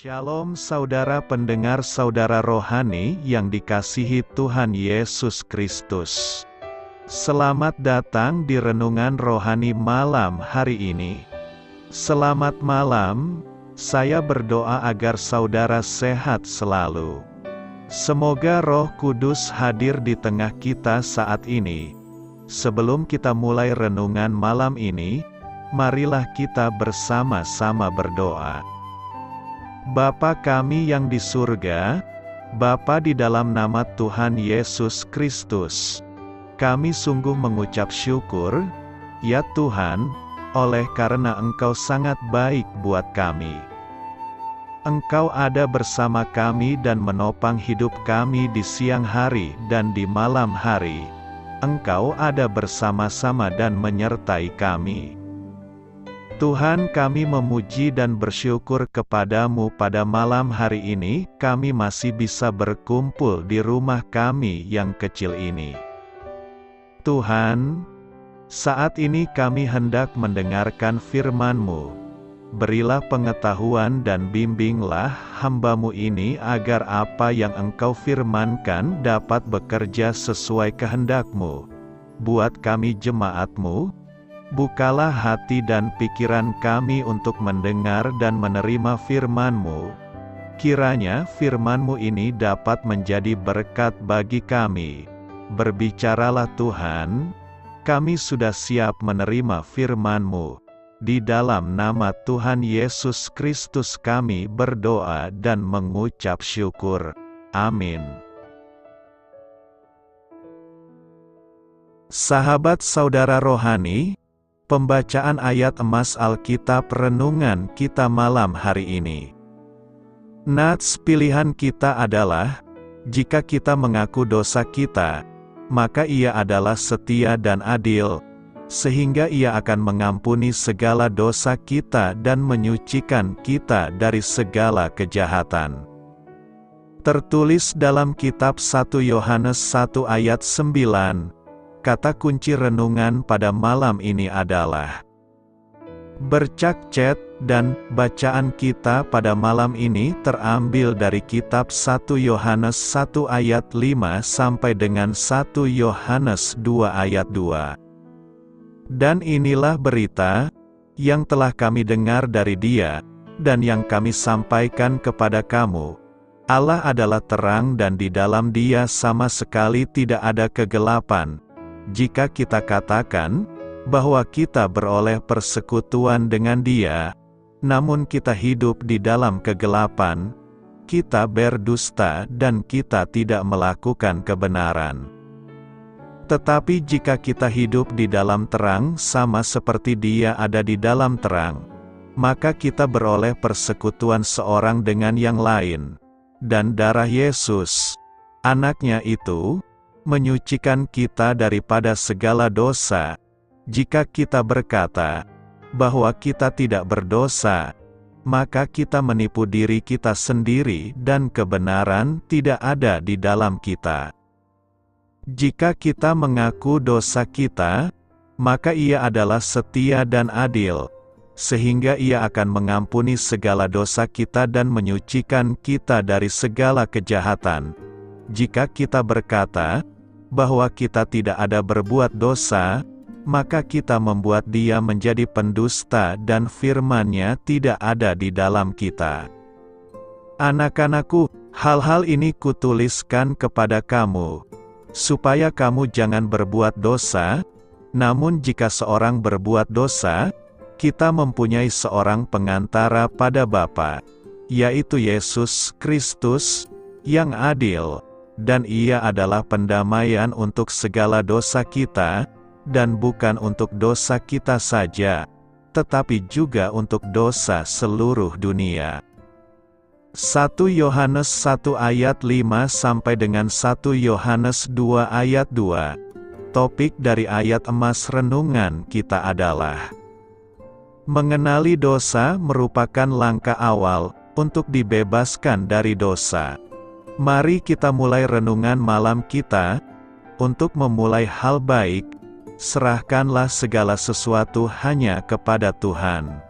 Shalom saudara pendengar saudara rohani yang dikasihi Tuhan Yesus Kristus. Selamat datang di Renungan Rohani malam hari ini. Selamat malam, saya berdoa agar saudara sehat selalu. Semoga Roh Kudus hadir di tengah kita saat ini. Sebelum kita mulai renungan malam ini, marilah kita bersama-sama berdoa. Bapa kami yang di surga, Bapa di dalam nama Tuhan Yesus Kristus, kami sungguh mengucap syukur, ya Tuhan, oleh karena Engkau sangat baik buat kami. Engkau ada bersama kami dan menopang hidup kami di siang hari dan di malam hari. Engkau ada bersama-sama dan menyertai kami. Tuhan, kami memuji dan bersyukur kepadamu pada malam hari ini, kami masih bisa berkumpul di rumah kami yang kecil ini. Tuhan, saat ini kami hendak mendengarkan firman-Mu. Berilah pengetahuan dan bimbinglah hamba-Mu ini agar apa yang Engkau firmankan dapat bekerja sesuai kehendak-Mu. Buat kami jemaat-Mu, bukalah hati dan pikiran kami untuk mendengar dan menerima firman-Mu. Kiranya firman-Mu ini dapat menjadi berkat bagi kami. Berbicaralah Tuhan, kami sudah siap menerima firman-Mu. Di dalam nama Tuhan Yesus Kristus kami berdoa dan mengucap syukur. Amin. Sahabat saudara rohani, pembacaan ayat emas Alkitab renungan kita malam hari ini. Nats pilihan kita adalah, jika kita mengaku dosa kita, maka Ia adalah setia dan adil, sehingga Ia akan mengampuni segala dosa kita dan menyucikan kita dari segala kejahatan. Tertulis dalam kitab 1 Yohanes 1 ayat 9, kata kunci renungan pada malam ini adalah bercak-cet, dan bacaan kita pada malam ini terambil dari kitab 1 Yohanes 1 ayat 5 sampai dengan 1 Yohanes 2 ayat 2. Dan inilah berita yang telah kami dengar dari Dia, dan yang kami sampaikan kepada kamu. Allah adalah terang dan di dalam Dia sama sekali tidak ada kegelapan. Jika kita katakan bahwa kita beroleh persekutuan dengan Dia, namun kita hidup di dalam kegelapan, kita berdusta dan kita tidak melakukan kebenaran. Tetapi jika kita hidup di dalam terang sama seperti Dia ada di dalam terang, maka kita beroleh persekutuan seorang dengan yang lain, dan darah Yesus, Anak-Nya itu, menyucikan kita daripada segala dosa. Jika kita berkata bahwa kita tidak berdosa, maka kita menipu diri kita sendiri dan kebenaran tidak ada di dalam kita. Jika kita mengaku dosa kita, maka Ia adalah setia dan adil, sehingga Ia akan mengampuni segala dosa kita dan menyucikan kita dari segala kejahatan. Jika kita berkata bahwa kita tidak ada berbuat dosa, maka kita membuat Dia menjadi pendusta dan firman-Nya tidak ada di dalam kita. Anak-anakku, hal-hal ini kutuliskan kepada kamu, supaya kamu jangan berbuat dosa. Namun jika seorang berbuat dosa, kita mempunyai seorang pengantara pada Bapa, yaitu Yesus Kristus, yang adil, dan Ia adalah pendamaian untuk segala dosa kita, dan bukan untuk dosa kita saja, tetapi juga untuk dosa seluruh dunia. 1 Yohanes 1 ayat 5 sampai dengan 1 Yohanes 2 ayat 2. Topik dari ayat emas renungan kita adalah mengenali dosa merupakan langkah awal untuk dibebaskan dari dosa. Mari kita mulai renungan malam kita. Untuk memulai hal baik, serahkanlah segala sesuatu hanya kepada Tuhan.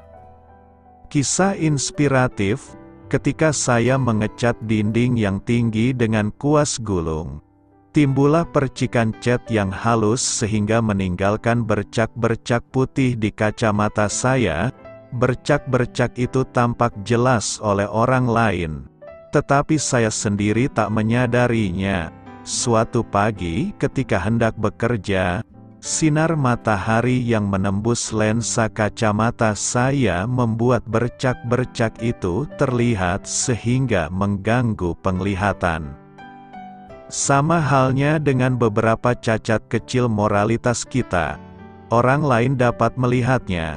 Kisah inspiratif ketika saya mengecat dinding yang tinggi dengan kuas gulung, timbullah percikan cat yang halus sehingga meninggalkan bercak-bercak putih di kacamata saya. Bercak-bercak itu tampak jelas oleh orang lain, tetapi saya sendiri tak menyadarinya. Suatu pagi ketika hendak bekerja, sinar matahari yang menembus lensa kacamata saya membuat bercak-bercak itu terlihat sehingga mengganggu penglihatan. Sama halnya dengan beberapa cacat kecil moralitas kita. Orang lain dapat melihatnya,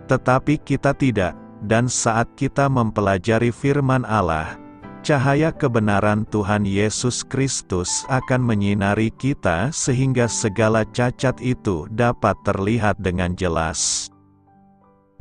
tetapi kita tidak, dan saat kita mempelajari firman Allah, cahaya kebenaran Tuhan Yesus Kristus akan menyinari kita sehingga segala cacat itu dapat terlihat dengan jelas.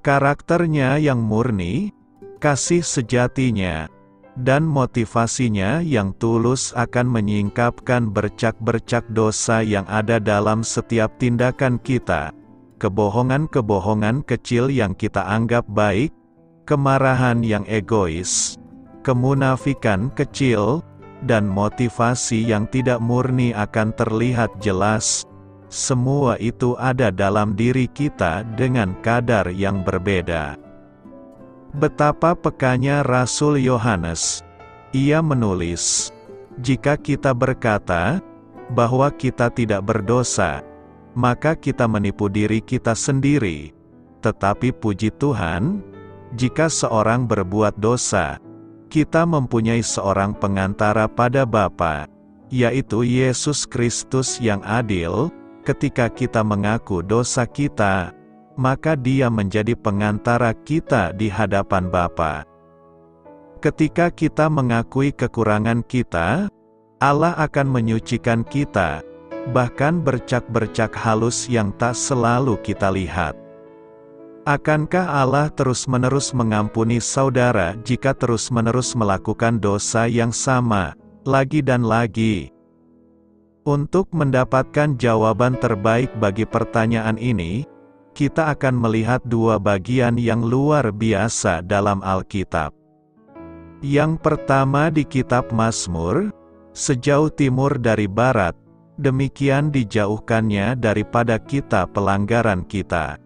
Karakternya yang murni, kasih sejatinya, dan motivasinya yang tulus akan menyingkapkan bercak-bercak dosa yang ada dalam setiap tindakan kita. Kebohongan-kebohongan kecil yang kita anggap baik, kemarahan yang egois, kemunafikan kecil, dan motivasi yang tidak murni akan terlihat jelas. Semua itu ada dalam diri kita dengan kadar yang berbeda. Betapa pekanya Rasul Yohanes. Ia menulis, "Jika kita berkata bahwa kita tidak berdosa, maka kita menipu diri kita sendiri. Tetapi puji Tuhan, jika seorang berbuat dosa, kita mempunyai seorang pengantara pada Bapa, yaitu Yesus Kristus yang adil. Ketika kita mengaku dosa kita, maka Dia menjadi pengantara kita di hadapan Bapa. Ketika kita mengakui kekurangan kita, Allah akan menyucikan kita, bahkan bercak-bercak halus yang tak selalu kita lihat. Akankah Allah terus-menerus mengampuni saudara jika terus-menerus melakukan dosa yang sama, lagi dan lagi? Untuk mendapatkan jawaban terbaik bagi pertanyaan ini, kita akan melihat dua bagian yang luar biasa dalam Alkitab. Yang pertama di kitab Mazmur, "Sejauh timur dari barat, demikian dijauhkannya daripada kita pelanggaran kita."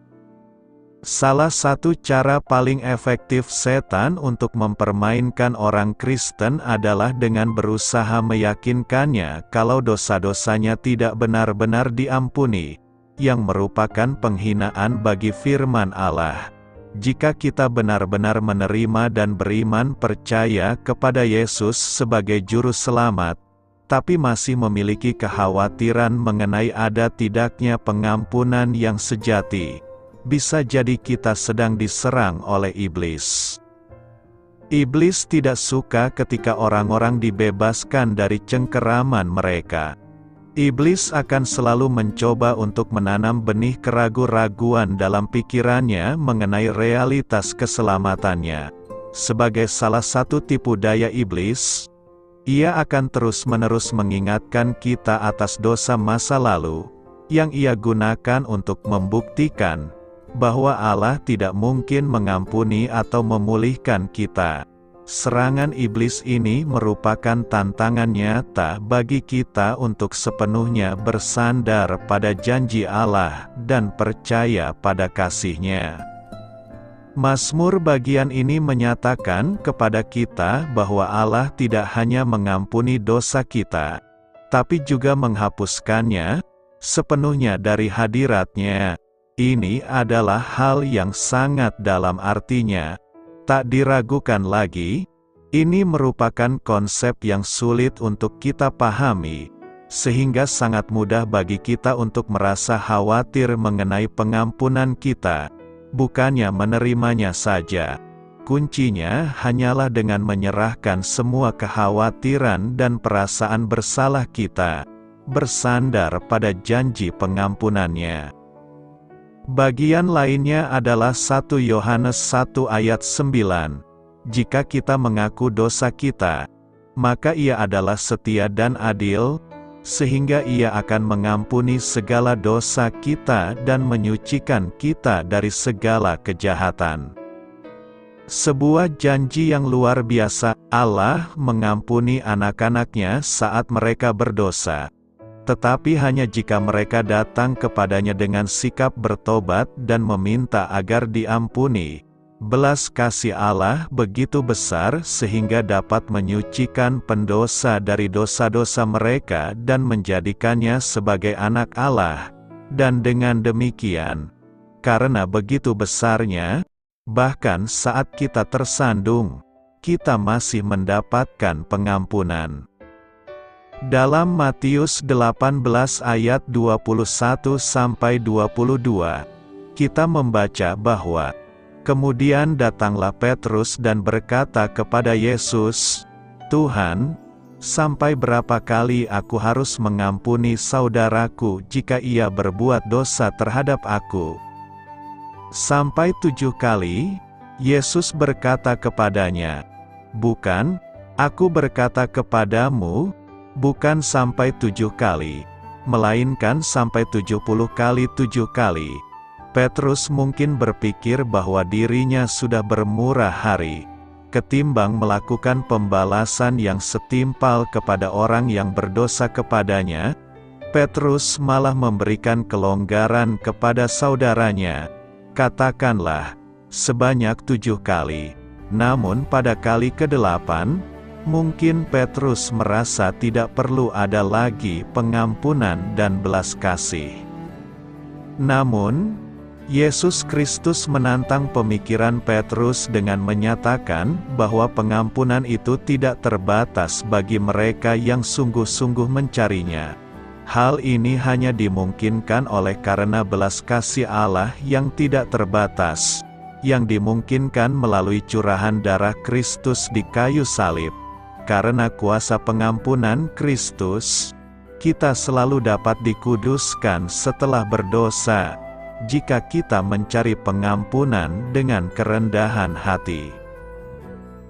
Salah satu cara paling efektif setan untuk mempermainkan orang Kristen adalah dengan berusaha meyakinkannya kalau dosa-dosanya tidak benar-benar diampuni, yang merupakan penghinaan bagi firman Allah. Jika kita benar-benar menerima dan beriman percaya kepada Yesus sebagai juru selamat, tapi masih memiliki kekhawatiran mengenai ada tidaknya pengampunan yang sejati, bisa jadi kita sedang diserang oleh iblis. Iblis tidak suka ketika orang-orang dibebaskan dari cengkeraman mereka. Iblis akan selalu mencoba untuk menanam benih keraguan-raguan dalam pikirannya mengenai realitas keselamatannya. Sebagai salah satu tipu daya iblis, ia akan terus-menerus mengingatkan kita atas dosa masa lalu, yang ia gunakan untuk membuktikan bahwa Allah tidak mungkin mengampuni atau memulihkan kita. Serangan iblis ini merupakan tantangan nyata bagi kita untuk sepenuhnya bersandar pada janji Allah dan percaya pada kasih-Nya. Mazmur bagian ini menyatakan kepada kita bahwa Allah tidak hanya mengampuni dosa kita, tapi juga menghapuskannya sepenuhnya dari hadirat-Nya. Ini adalah hal yang sangat dalam artinya, tak diragukan lagi. Ini merupakan konsep yang sulit untuk kita pahami, sehingga sangat mudah bagi kita untuk merasa khawatir mengenai pengampunan kita, bukannya menerimanya saja. Kuncinya hanyalah dengan menyerahkan semua kekhawatiran dan perasaan bersalah kita, bersandar pada janji pengampunannya. Bagian lainnya adalah 1 Yohanes 1 ayat 9. Jika kita mengaku dosa kita, maka Ia adalah setia dan adil, sehingga Ia akan mengampuni segala dosa kita dan menyucikan kita dari segala kejahatan. Sebuah janji yang luar biasa, Allah mengampuni anak-anaknya saat mereka berdosa. Tetapi hanya jika mereka datang kepadanya dengan sikap bertobat dan meminta agar diampuni. Belas kasih Allah begitu besar sehingga dapat menyucikan pendosa dari dosa-dosa mereka dan menjadikannya sebagai anak Allah. Dan dengan demikian, karena begitu besarnya, bahkan saat kita tersandung, kita masih mendapatkan pengampunan. Dalam Matius 18 ayat 21-22, kita membaca bahwa, kemudian datanglah Petrus dan berkata kepada Yesus, "Tuhan, sampai berapa kali aku harus mengampuni saudaraku jika ia berbuat dosa terhadap aku? Sampai 7 kali?" Yesus berkata kepadanya, "Bukan, aku berkata kepadamu, bukan sampai 7 kali, melainkan sampai 70 kali 7 kali. Petrus mungkin berpikir bahwa dirinya sudah bermurah hari, ketimbang melakukan pembalasan yang setimpal kepada orang yang berdosa kepadanya. Petrus malah memberikan kelonggaran kepada saudaranya. Katakanlah, sebanyak 7 kali. Namun pada kali ke-8, mungkin Petrus merasa tidak perlu ada lagi pengampunan dan belas kasih. Namun, Yesus Kristus menantang pemikiran Petrus dengan menyatakan bahwa pengampunan itu tidak terbatas bagi mereka yang sungguh-sungguh mencarinya. Hal ini hanya dimungkinkan oleh karena belas kasih Allah yang tidak terbatas, yang dimungkinkan melalui curahan darah Kristus di kayu salib. Karena kuasa pengampunan Kristus, kita selalu dapat dikuduskan setelah berdosa, jika kita mencari pengampunan dengan kerendahan hati.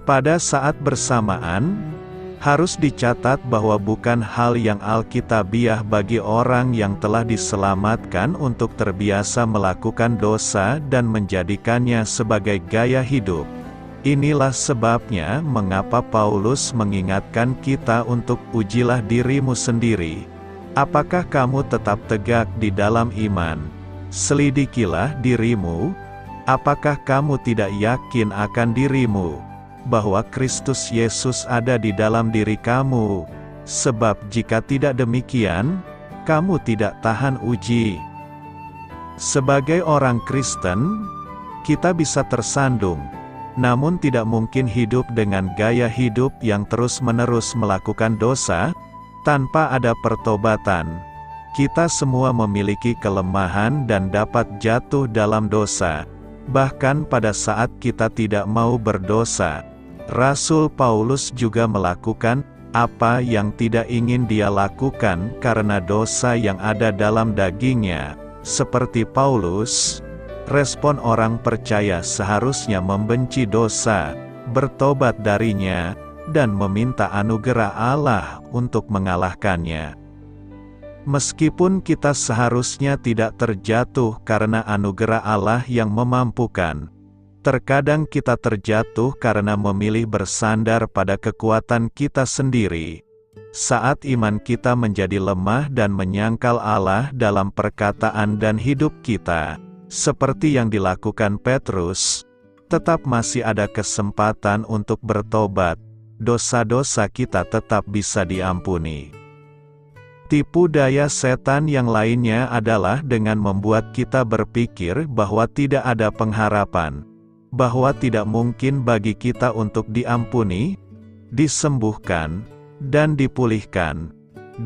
Pada saat bersamaan, harus dicatat bahwa bukan hal yang alkitabiah bagi orang yang telah diselamatkan untuk terbiasa melakukan dosa dan menjadikannya sebagai gaya hidup. Inilah sebabnya mengapa Paulus mengingatkan kita untuk ujilah dirimu sendiri. Apakah kamu tetap tegak di dalam iman? Selidikilah dirimu. Apakah kamu tidak yakin akan dirimu, bahwa Kristus Yesus ada di dalam diri kamu? Sebab jika tidak demikian, kamu tidak tahan uji. Sebagai orang Kristen, kita bisa tersandung, namun tidak mungkin hidup dengan gaya hidup yang terus-menerus melakukan dosa, tanpa ada pertobatan. Kita semua memiliki kelemahan dan dapat jatuh dalam dosa, bahkan pada saat kita tidak mau berdosa. Rasul Paulus juga melakukan apa yang tidak ingin dia lakukan karena dosa yang ada dalam dagingnya. Seperti Paulus, respon orang percaya seharusnya membenci dosa, bertobat darinya, dan meminta anugerah Allah untuk mengalahkannya. Meskipun kita seharusnya tidak terjatuh karena anugerah Allah yang memampukan, terkadang kita terjatuh karena memilih bersandar pada kekuatan kita sendiri. Saat iman kita menjadi lemah dan menyangkal Allah dalam perkataan dan hidup kita, seperti yang dilakukan Petrus, tetap masih ada kesempatan untuk bertobat. Dosa-dosa kita tetap bisa diampuni. Tipu daya setan yang lainnya adalah dengan membuat kita berpikir bahwa tidak ada pengharapan, bahwa tidak mungkin bagi kita untuk diampuni, disembuhkan, dan dipulihkan.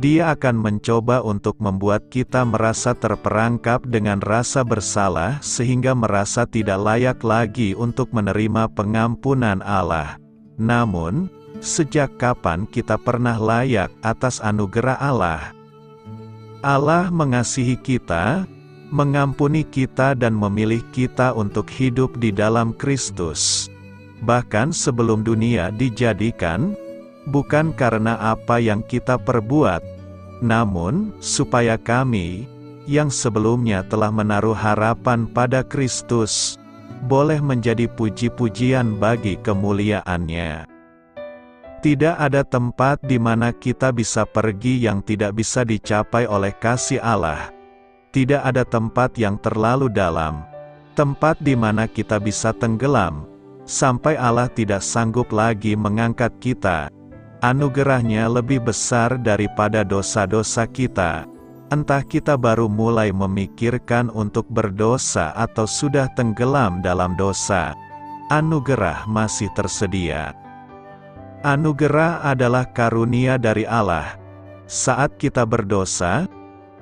Dia akan mencoba untuk membuat kita merasa terperangkap dengan rasa bersalah sehingga merasa tidak layak lagi untuk menerima pengampunan Allah. Namun, sejak kapan kita pernah layak atas anugerah Allah? Allah mengasihi kita, mengampuni kita dan memilih kita untuk hidup di dalam Kristus. Bahkan sebelum dunia dijadikan, bukan karena apa yang kita perbuat, namun supaya kami, yang sebelumnya telah menaruh harapan pada Kristus, boleh menjadi puji-pujian bagi kemuliaan-Nya. Tidak ada tempat di mana kita bisa pergi yang tidak bisa dicapai oleh kasih Allah. Tidak ada tempat yang terlalu dalam, tempat di mana kita bisa tenggelam, sampai Allah tidak sanggup lagi mengangkat kita. Anugerah-Nya lebih besar daripada dosa-dosa kita. Entah kita baru mulai memikirkan untuk berdosa atau sudah tenggelam dalam dosa, anugerah masih tersedia. Anugerah adalah karunia dari Allah. Saat kita berdosa,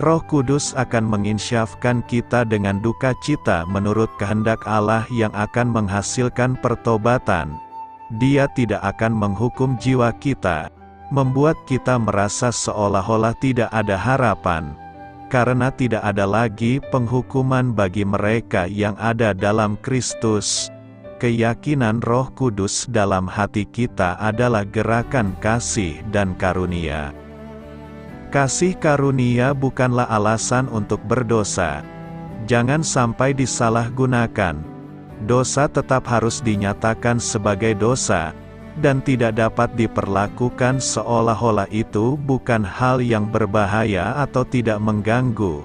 Roh Kudus akan menginsyafkan kita dengan duka cita menurut kehendak Allah yang akan menghasilkan pertobatan. Dia tidak akan menghukum jiwa kita, membuat kita merasa seolah-olah tidak ada harapan, karena tidak ada lagi penghukuman bagi mereka yang ada dalam Kristus. Keyakinan Roh Kudus dalam hati kita adalah gerakan kasih dan karunia. Kasih karunia bukanlah alasan untuk berdosa. Jangan sampai disalahgunakan. Dosa tetap harus dinyatakan sebagai dosa, dan tidak dapat diperlakukan seolah-olah itu bukan hal yang berbahaya atau tidak mengganggu.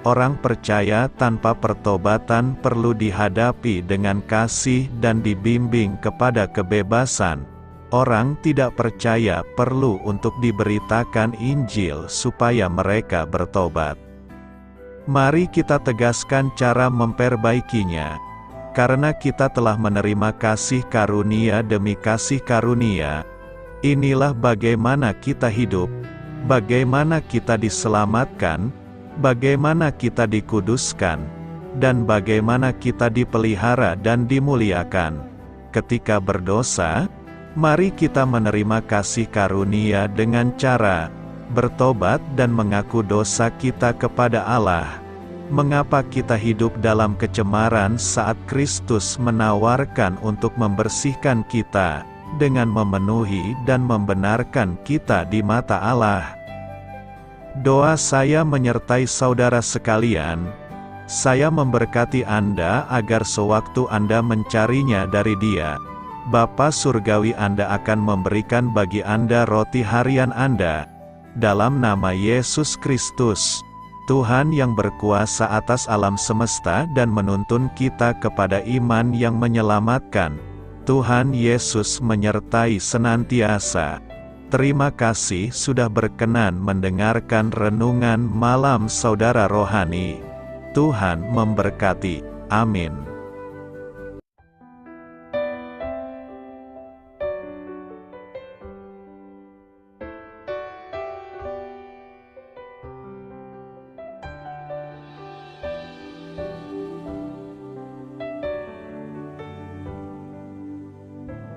Orang percaya tanpa pertobatan perlu dihadapi dengan kasih dan dibimbing kepada kebebasan. Orang tidak percaya perlu untuk diberitakan Injil supaya mereka bertobat. Mari kita tegaskan cara memperbaikinya. Karena kita telah menerima kasih karunia demi kasih karunia, inilah bagaimana kita hidup, bagaimana kita diselamatkan, bagaimana kita dikuduskan, dan bagaimana kita dipelihara dan dimuliakan. Ketika berdosa, mari kita menerima kasih karunia dengan cara bertobat dan mengaku dosa kita kepada Allah. Mengapa kita hidup dalam kecemaran saat Kristus menawarkan untuk membersihkan kita, dengan memenuhi dan membenarkan kita di mata Allah? Doa saya menyertai saudara sekalian. Saya memberkati Anda agar sewaktu Anda mencarinya dari Dia, Bapa Surgawi Anda akan memberikan bagi Anda roti harian Anda. Dalam nama Yesus Kristus, Tuhan yang berkuasa atas alam semesta dan menuntun kita kepada iman yang menyelamatkan, Tuhan Yesus menyertai senantiasa. Terima kasih sudah berkenan mendengarkan renungan malam saudara rohani. Tuhan memberkati. Amin.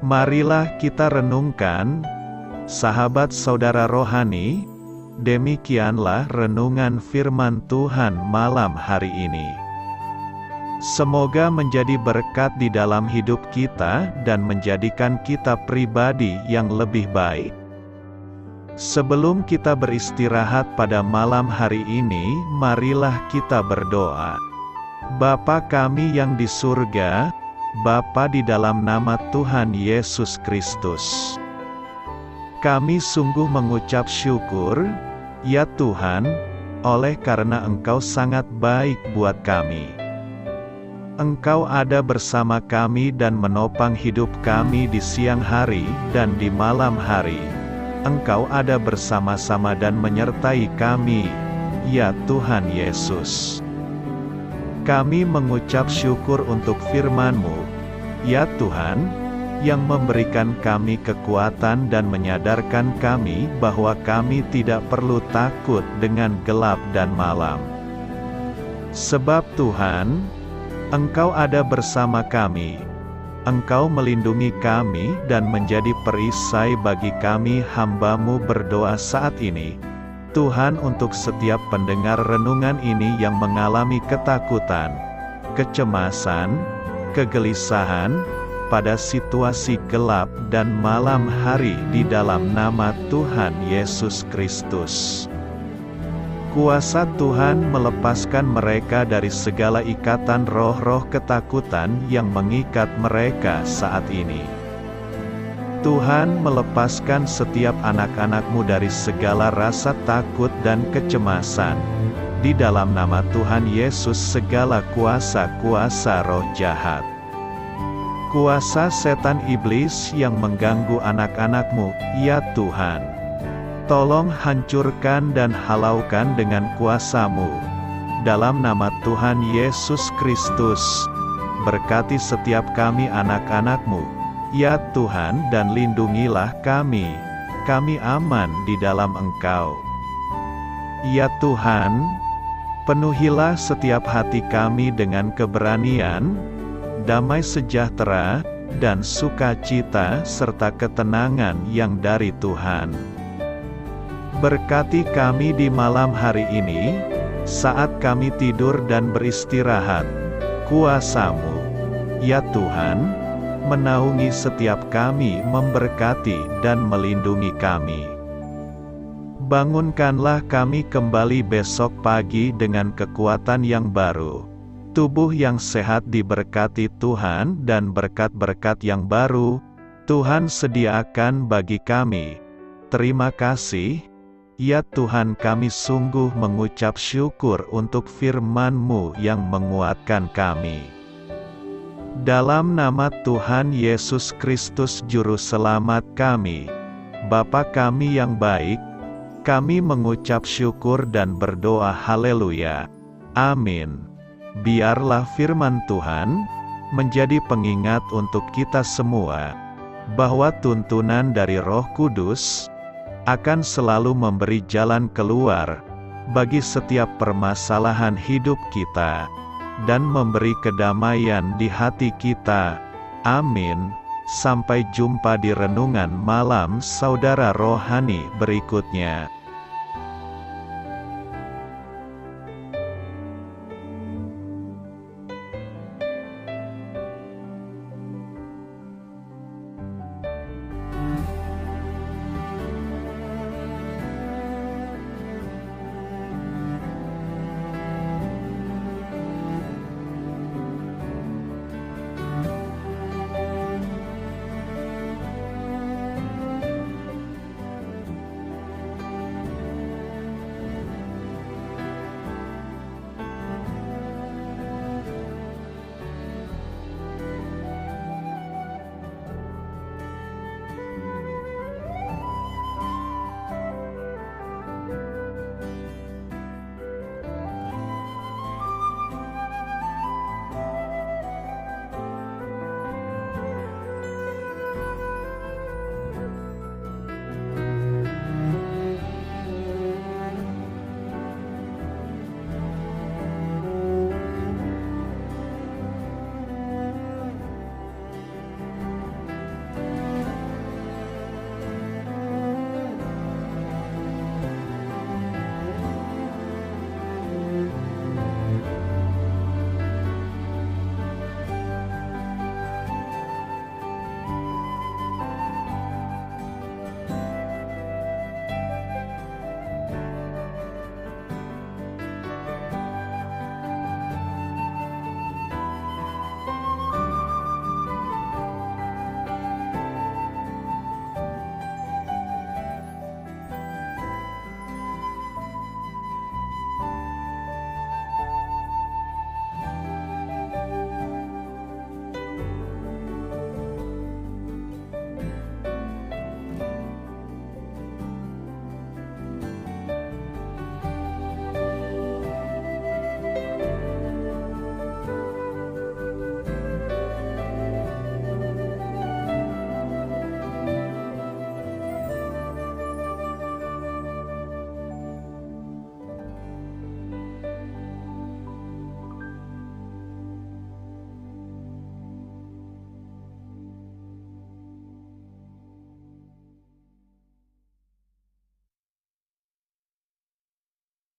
Marilah kita renungkan, sahabat saudara rohani, demikianlah renungan firman Tuhan malam hari ini. Semoga menjadi berkat di dalam hidup kita dan menjadikan kita pribadi yang lebih baik. Sebelum kita beristirahat pada malam hari ini, marilah kita berdoa. Bapa kami yang di surga, Bapa di dalam nama Tuhan Yesus Kristus, kami sungguh mengucap syukur, ya Tuhan, oleh karena Engkau sangat baik buat kami. Engkau ada bersama kami dan menopang hidup kami di siang hari dan di malam hari. Engkau ada bersama-sama dan menyertai kami, ya Tuhan Yesus. Kami mengucap syukur untuk firman-Mu, ya Tuhan, yang memberikan kami kekuatan dan menyadarkan kami bahwa kami tidak perlu takut dengan gelap dan malam. Sebab Tuhan, Engkau ada bersama kami. Engkau melindungi kami dan menjadi perisai bagi kami hamba-Mu berdoa saat ini. Tuhan, untuk setiap pendengar renungan ini yang mengalami ketakutan, kecemasan, kegelisahan, pada situasi gelap dan malam hari di dalam nama Tuhan Yesus Kristus. Kuasa Tuhan melepaskan mereka dari segala ikatan roh-roh ketakutan yang mengikat mereka saat ini. Tuhan melepaskan setiap anak-anak-Mu dari segala rasa takut dan kecemasan. Di dalam nama Tuhan Yesus segala kuasa-kuasa roh jahat, kuasa setan iblis yang mengganggu anak-anak-Mu, ya Tuhan, tolong hancurkan dan halaukan dengan kuasa-Mu. Dalam nama Tuhan Yesus Kristus, berkati setiap kami anak-anak-Mu, ya Tuhan, dan lindungilah kami aman di dalam Engkau. Ya Tuhan, penuhilah setiap hati kami dengan keberanian, damai sejahtera, dan sukacita serta ketenangan yang dari Tuhan. Berkati kami di malam hari ini, saat kami tidur dan beristirahat. Kuasa-Mu, ya Tuhan, menaungi setiap kami, memberkati dan melindungi kami. Bangunkanlah kami kembali besok pagi dengan kekuatan yang baru, tubuh yang sehat diberkati Tuhan, dan berkat-berkat yang baru Tuhan sediakan bagi kami. Terima kasih, ya Tuhan, kami sungguh mengucap syukur untuk firman-Mu yang menguatkan kami. Dalam nama Tuhan Yesus Kristus Juru Selamat kami, Bapa kami yang baik, kami mengucap syukur dan berdoa haleluya. Amin. Biarlah firman Tuhan menjadi pengingat untuk kita semua, bahwa tuntunan dari Roh Kudus akan selalu memberi jalan keluar bagi setiap permasalahan hidup kita, dan memberi kedamaian di hati kita. Amin. Sampai jumpa di renungan malam saudara rohani berikutnya.